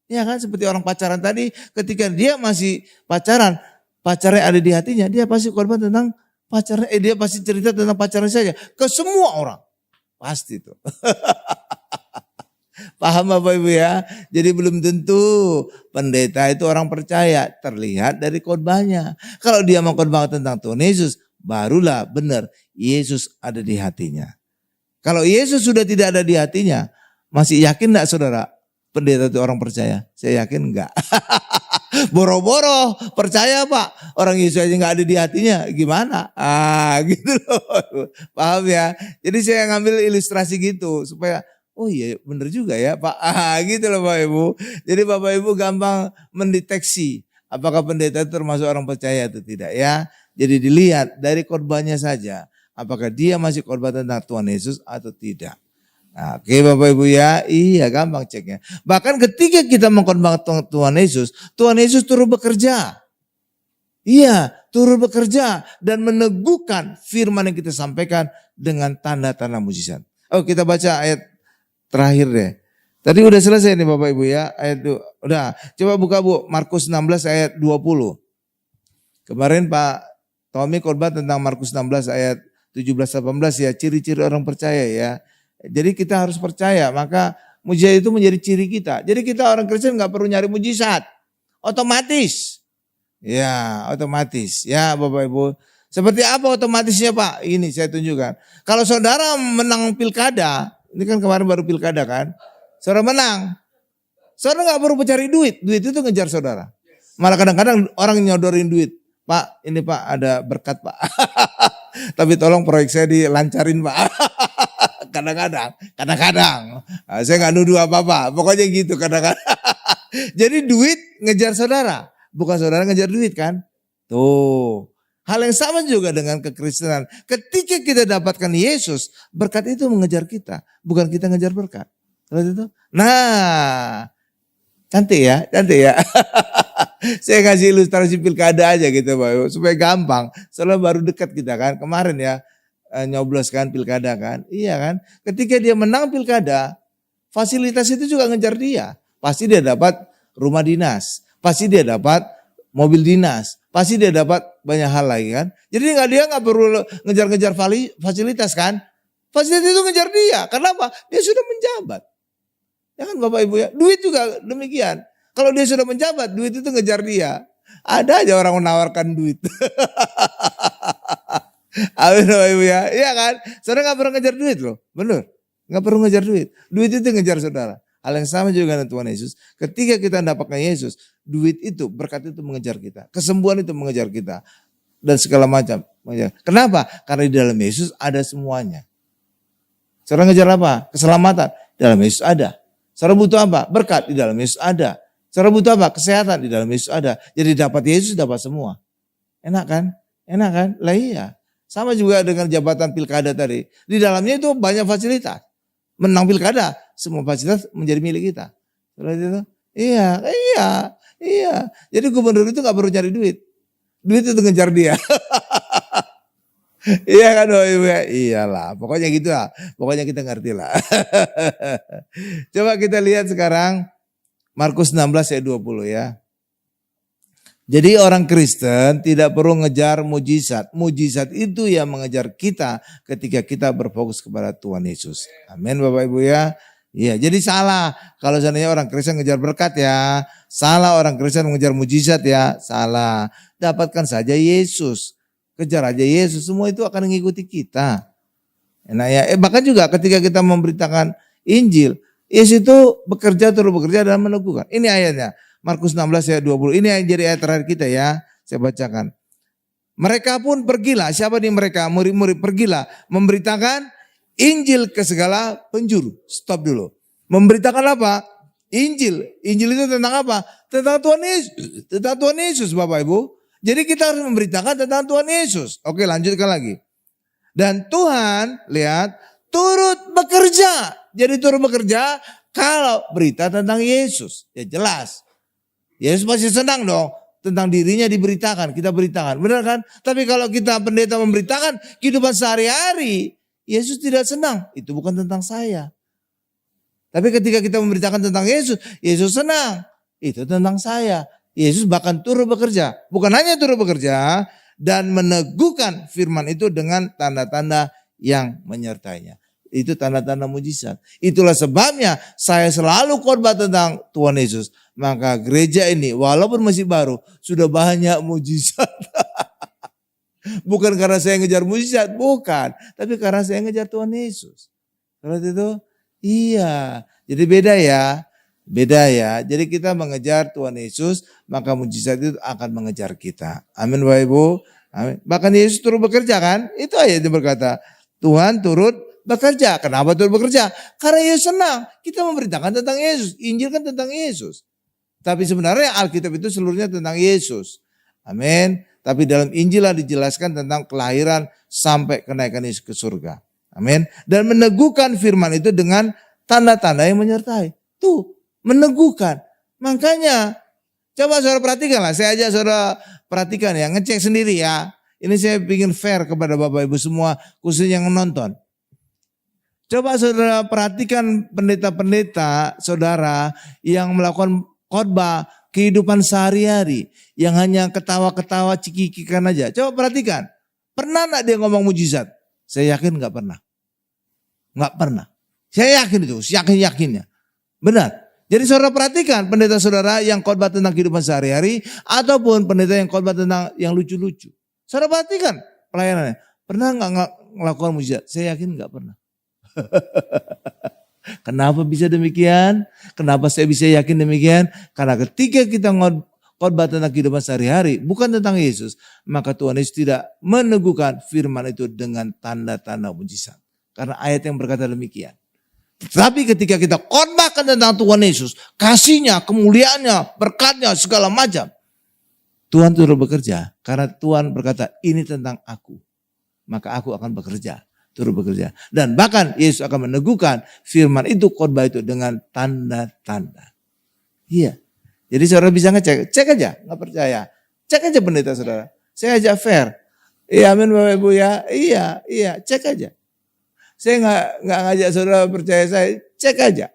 Ya kan? Seperti orang pacaran tadi, ketika dia masih pacaran, pacarnya ada di hatinya, dia pasti khotbah tentang pacarnya, dia pasti cerita tentang pacarnya saja ke semua orang. Pasti tuh. Paham Bapak Ibu ya? Jadi belum tentu pendeta itu orang percaya. Terlihat dari khotbahnya. Kalau dia mau khotbah tentang Tuhan Yesus, barulah benar Yesus ada di hatinya. Kalau Yesus sudah tidak ada di hatinya, masih yakin enggak saudara? Pendeta itu orang percaya? Saya yakin enggak. Boro-boro percaya Pak, orang Yesus aja nggak ada di hatinya, gimana? Gitu loh, paham ya? Jadi saya ngambil ilustrasi gitu supaya, oh iya bener juga ya Pak, gitu loh Bapak Ibu. Jadi Bapak Ibu gampang mendeteksi apakah pendeta itu termasuk orang percaya atau tidak ya. Jadi dilihat dari khotbahnya saja, apakah dia masih khotbah tentang Tuhan Yesus atau tidak. Nah, oke Bapak Ibu ya, iya gampang ceknya. Bahkan ketika kita mengkhotbahkan Tuhan Yesus turut bekerja. Iya, turut bekerja dan meneguhkan firman yang kita sampaikan dengan tanda-tanda mujizat. Oh, kita baca ayat terakhir deh. Tadi udah selesai nih Bapak Ibu ya, ayat itu. Udah, coba buka Bu, Markus 16 ayat 20. Kemarin Pak Tommy khotbah tentang Markus 16 ayat 17-18 ya, ciri-ciri orang percaya ya. Jadi kita harus percaya, maka mujizat itu menjadi ciri kita. Jadi kita orang Kristen nggak perlu nyari mujizat, otomatis. Ya, otomatis. Ya Bapak Ibu. Seperti apa otomatisnya Pak? Ini saya tunjukkan. Kalau saudara menang pilkada, ini kan kemarin baru pilkada kan, saudara menang. Saudara nggak perlu mencari duit itu ngejar saudara. Malah kadang-kadang orang nyodorin duit. Pak, ini Pak ada berkat Pak. Tapi tolong proyek saya dilancarin Pak. Kadang-kadang. Nah, saya nggak nuduh apa-apa, pokoknya gitu kadang-kadang. Jadi duit ngejar saudara, bukan saudara ngejar duit kan? Tuh, hal yang sama juga dengan kekristenan. Ketika kita dapatkan Yesus, berkat itu mengejar kita, bukan kita ngejar berkat. Itu. Nah, Cantik ya, cantik ya. Saya kasih ilustrasi pilkada aja gitu Bapak Ibu, supaya gampang. Soalnya baru dekat kita kan, kemarin ya nyoblos kan pilkada kan. Iya kan, ketika dia menang pilkada, fasilitas itu juga ngejar dia. Pasti dia dapat rumah dinas, pasti dia dapat mobil dinas, pasti dia dapat banyak hal lagi kan. Jadi dia nggak perlu ngejar-ngejar fasilitas kan. Fasilitas itu ngejar dia, kenapa? Dia sudah menjabat. Ya kan Bapak Ibu ya, duit juga demikian. Kalau dia sudah menjabat, duit itu ngejar dia. Ada aja orang menawarkan duit. Amin Bapak Ibu ya, iya kan? Saudara nggak perlu ngejar duit loh, bener. Nggak perlu ngejar duit. Duit itu ngejar saudara. Hal yang sama juga dengan Tuhan Yesus. Ketika kita mendapatkan Yesus, duit itu, berkat itu mengejar kita. Kesembuhan itu mengejar kita. Dan segala macam. Kenapa? Karena di dalam Yesus ada semuanya. Saudara ngejar apa? Keselamatan. Di dalam Yesus ada. Saudara butuh apa? Berkat. Di dalam Yesus ada. Saudara butuh apa? Kesehatan. Di dalam Yesus ada. Jadi dapat Yesus, dapat semua. Enak kan? Enak kan? Lah iya. Sama juga dengan jabatan pilkada tadi. Di dalamnya itu banyak fasilitas. Menang pilkada, semua fasilitas menjadi milik kita. Saudara itu? Iya. Jadi gubernur itu gak perlu cari duit. Duit itu ngejar dia. Iya kan Bapak Ibu ya? Iyalah, pokoknya gitu lah. Pokoknya kita ngerti lah. Coba kita lihat sekarang Markus 16 ayat 20 ya. Jadi orang Kristen tidak perlu ngejar mujizat. Mujizat itu yang mengejar kita ketika kita berfokus kepada Tuhan Yesus. Amin Bapak Ibu ya. Iya, jadi salah kalau seandainya orang Kristen ngejar berkat ya. Salah orang Kristen mengejar mujizat ya. Salah. Dapatkan saja Yesus. Kejar aja Yesus, semua itu akan mengikuti kita. Nah ya, bahkan juga ketika kita memberitakan Injil, Yesus itu terus bekerja dan meneguhkan. Ini ayatnya, Markus 16 ayat 20. Ini yang jadi ayat terakhir kita ya, saya bacakan. Mereka pun pergilah, siapa nih mereka? Murid-murid pergilah, memberitakan Injil ke segala penjuru. Stop dulu. Memberitakan apa? Injil. Injil itu tentang apa? Tentang Tuhan Yesus. Tentang Tuhan Yesus Bapak Ibu. Jadi kita harus memberitakan tentang Tuhan Yesus. Oke, lanjutkan lagi. Dan Tuhan, lihat, turut bekerja. Jadi turut bekerja kalau berita tentang Yesus. Ya jelas. Yesus pasti senang dong. Tentang dirinya diberitakan, kita beritakan. Benar kan? Tapi kalau kita pendeta memberitakan kehidupan sehari-hari, Yesus tidak senang. Itu bukan tentang saya. Tapi ketika kita memberitakan tentang Yesus, Yesus senang. Itu tentang saya. Yesus bahkan turut bekerja. Bukan hanya turut bekerja dan meneguhkan firman itu dengan tanda-tanda yang menyertainya. Itu tanda-tanda mujizat. Itulah sebabnya saya selalu khotbah tentang Tuhan Yesus. Maka gereja ini walaupun masih baru sudah banyak mujizat. Bukan karena saya ngejar mujizat, bukan. Tapi karena saya ngejar Tuhan Yesus. Seperti itu? Iya. Jadi beda ya. Beda ya, jadi kita mengejar Tuhan Yesus, maka mujizat itu akan mengejar kita. Amin Bapak Ibu. Amin. Bahkan Yesus turut bekerja kan, itu ayatnya berkata, Tuhan turut bekerja. Kenapa turut bekerja? Karena Yesus senang, kita memberitakan tentang Yesus. Injil kan tentang Yesus. Tapi sebenarnya Alkitab itu seluruhnya tentang Yesus. Amin. Tapi dalam Injil dijelaskan tentang kelahiran sampai kenaikan Yesus ke surga. Amin. Dan meneguhkan firman itu dengan tanda-tanda yang menyertai. Tuh. Meneguhkan. Makanya coba saudara perhatikan lah. Saya aja saudara perhatikan ya. Ngecek sendiri ya. Ini saya ingin fair kepada Bapak Ibu semua. Khususnya yang menonton. Coba saudara perhatikan pendeta-pendeta saudara yang melakukan khotbah kehidupan sehari-hari. Yang hanya ketawa-ketawa cikikikan aja. Coba perhatikan. Pernah gak dia ngomong mujizat? Saya yakin gak pernah. Gak pernah. Saya yakin itu. Yakin-yakinnya. Benar. Jadi saudara perhatikan pendeta saudara yang khotbah tentang kehidupan sehari-hari ataupun pendeta yang khotbah tentang yang lucu-lucu. Saudara perhatikan pelayanannya. Pernah nggak melakukan mujizat? Saya yakin nggak pernah. Kenapa bisa demikian? Kenapa saya bisa yakin demikian? Karena ketika kita khotbah tentang kehidupan sehari-hari bukan tentang Yesus, maka Tuhan Yesus tidak meneguhkan firman itu dengan tanda-tanda mujizat. Karena ayat yang berkata demikian. Tapi ketika kita khotbahkan tentang Tuhan Yesus, kasihnya, kemuliaannya, berkatnya, segala macam. Tuhan turut bekerja. Karena Tuhan berkata, ini tentang aku. Maka aku akan bekerja, turut bekerja. Dan bahkan Yesus akan meneguhkan firman itu, khotbah itu dengan tanda-tanda. Iya, Jadi saudara bisa ngecek, cek aja, nggak percaya. Cek aja pendeta saudara. Saya ajak fair. Iya amin Bapak Ibu ya, iya, cek aja. Saya nggak ngajak saudara percaya saya, cek aja.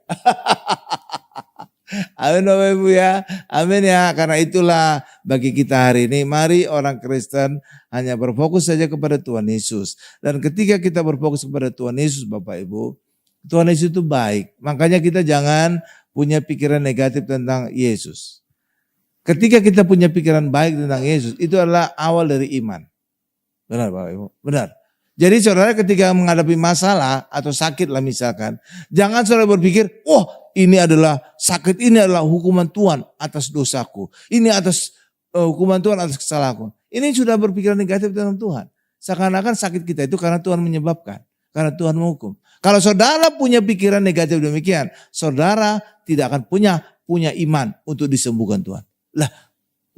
Amin Bapak Ibu ya, amin ya. Karena itulah bagi kita hari ini, mari orang Kristen hanya berfokus saja kepada Tuhan Yesus. Dan ketika kita berfokus kepada Tuhan Yesus Bapak Ibu, Tuhan Yesus itu baik. Makanya kita jangan punya pikiran negatif tentang Yesus. Ketika kita punya pikiran baik tentang Yesus, itu adalah awal dari iman. Benar Bapak Ibu, benar. Jadi saudara ketika menghadapi masalah atau sakit lah misalkan, jangan saudara berpikir, ini adalah sakit, ini adalah hukuman Tuhan atas dosaku. Ini atas hukuman Tuhan atas kesalahanku. Ini sudah berpikiran negatif tentang Tuhan. Seakan-akan sakit kita itu karena Tuhan menyebabkan, karena Tuhan menghukum. Kalau saudara punya pikiran negatif demikian, saudara tidak akan punya iman untuk disembuhkan Tuhan. Lah,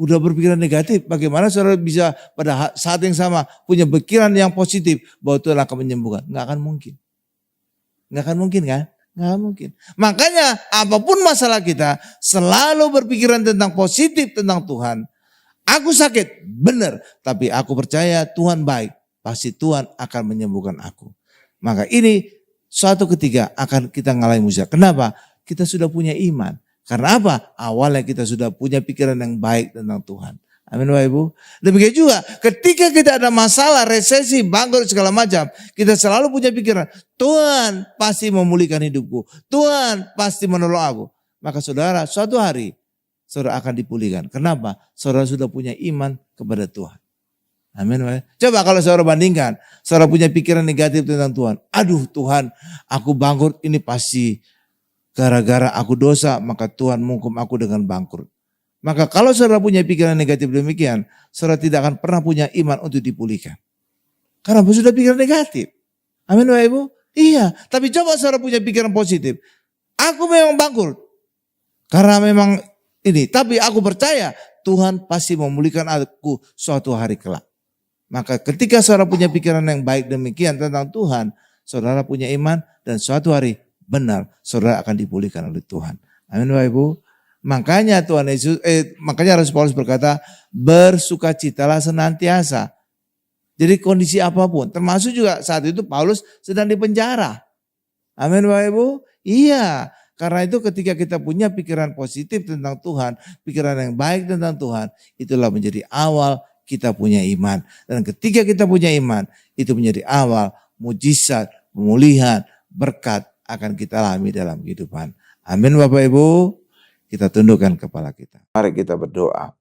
udah berpikiran negatif, bagaimana saudara bisa pada saat yang sama punya pikiran yang positif bahwa Tuhan akan menyembuhkan? Nggak akan mungkin. Nggak akan mungkin kan? Nggak mungkin. Makanya apapun masalah kita, selalu berpikiran tentang positif tentang Tuhan. Aku sakit, benar. Tapi aku percaya Tuhan baik. Pasti Tuhan akan menyembuhkan aku. Maka ini suatu ketika akan kita ngalahin mujizat. Kenapa? Kita sudah punya iman. Karena apa? Awalnya kita sudah punya pikiran yang baik tentang Tuhan. Amin Bapak Ibu. Demikian juga ketika kita ada masalah, resesi, bangkrut segala macam. Kita selalu punya pikiran, Tuhan pasti memulihkan hidupku. Tuhan pasti menolong aku. Maka saudara suatu hari saudara akan dipulihkan. Kenapa? Saudara sudah punya iman kepada Tuhan. Amin Bapak Ibu. Coba kalau saudara bandingkan. Saudara punya pikiran negatif tentang Tuhan. Aduh Tuhan, aku bangkrut ini pasti gara-gara aku dosa, maka Tuhan menghukum aku dengan bangkrut. Maka kalau saudara punya pikiran negatif demikian, saudara tidak akan pernah punya iman untuk dipulihkan. Karena sudah pikiran negatif. Amin Bapak Ibu? Iya, tapi coba saudara punya pikiran positif. Aku memang bangkrut. Karena memang ini, tapi aku percaya Tuhan pasti memulihkan aku suatu hari kelak. Maka ketika saudara punya pikiran yang baik demikian tentang Tuhan, saudara punya iman dan suatu hari benar, saudara akan dipulihkan oleh Tuhan. Amin Bapak Ibu. Makanya Tuhan Yesus, makanya Rasul Paulus berkata, bersukacitalah senantiasa. Jadi kondisi apapun, termasuk juga saat itu Paulus sedang di penjara. Amin Bapak Ibu. Iya, karena itu ketika kita punya pikiran positif tentang Tuhan, pikiran yang baik tentang Tuhan, itulah menjadi awal kita punya iman. Dan ketika kita punya iman, itu menjadi awal mujizat, pemulihan, berkat akan kita alami dalam kehidupan. Amin Bapak Ibu. Kita tundukkan kepala kita. Mari kita berdoa.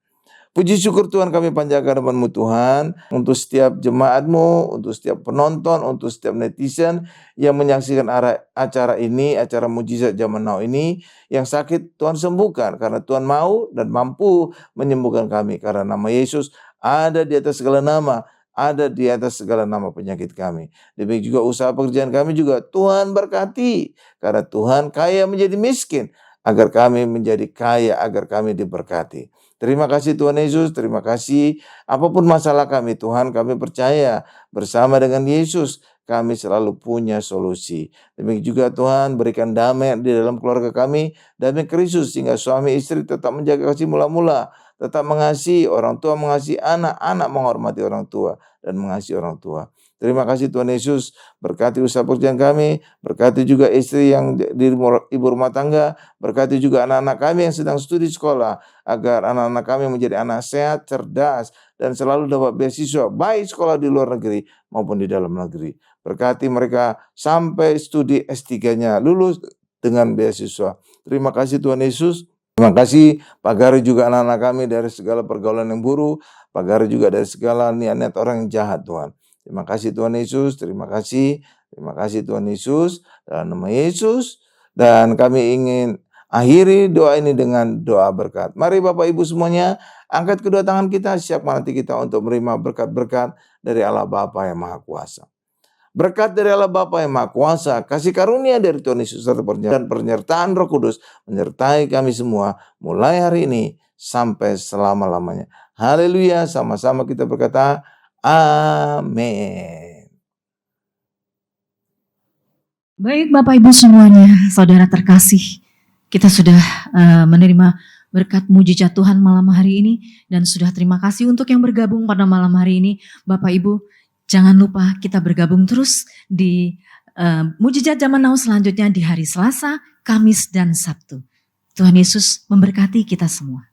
Puji syukur Tuhan kami panjatkan nama-Mu Tuhan. Untuk setiap jemaat-Mu, untuk setiap penonton, untuk setiap netizen yang menyaksikan acara ini, acara mujizat zaman now ini. Yang sakit Tuhan sembuhkan. Karena Tuhan mau dan mampu menyembuhkan kami. Karena nama Yesus ada di atas segala nama. Ada di atas segala nama penyakit kami. Demikian juga usaha pekerjaan kami juga Tuhan berkati. Karena Tuhan kaya menjadi miskin. Agar kami menjadi kaya, agar kami diberkati. Terima kasih Tuhan Yesus, terima kasih. Apapun masalah kami Tuhan, kami percaya bersama dengan Yesus kami selalu punya solusi. Demikian juga Tuhan berikan damai di dalam keluarga kami, damai Kristus sehingga suami istri tetap menjaga kasih mula-mula, tetap mengasihi orang tua, mengasihi anak, anak menghormati orang tua dan mengasihi orang tua. Terima kasih Tuhan Yesus, berkati usaha pekerjaan kami, berkati juga istri yang di ibu rumah tangga, berkati juga anak-anak kami yang sedang studi sekolah, agar anak-anak kami menjadi anak sehat, cerdas, dan selalu dapat beasiswa, baik sekolah di luar negeri maupun di dalam negeri. Berkati mereka sampai studi S3-nya lulus dengan beasiswa. Terima kasih Tuhan Yesus. Terima kasih Pak Gari juga anak-anak kami dari segala pergaulan yang buruk, Pak Gari juga dari segala niat-niat orang yang jahat Tuhan. Terima kasih Tuhan Yesus, terima kasih Tuhan Yesus, dalam nama Yesus. Dan kami ingin akhiri doa ini dengan doa berkat. Mari Bapak Ibu semuanya, angkat kedua tangan kita, siapkan hati kita untuk menerima berkat-berkat dari Allah Bapa yang Maha Kuasa. Berkat dari Allah Bapa yang Maha Kuasa, kasih karunia dari Tuhan Yesus serta penyertaan Roh Kudus menyertai kami semua mulai hari ini sampai selama-lamanya. Haleluya, sama-sama kita berkata, amin. Baik Bapak Ibu semuanya, saudara terkasih, kita sudah menerima berkat mujizat Tuhan malam hari ini. Dan sudah terima kasih untuk yang bergabung pada malam hari ini. Bapak Ibu, jangan lupa kita bergabung terus di mujizat zaman now selanjutnya di hari Selasa, Kamis, dan Sabtu. Tuhan Yesus memberkati kita semua.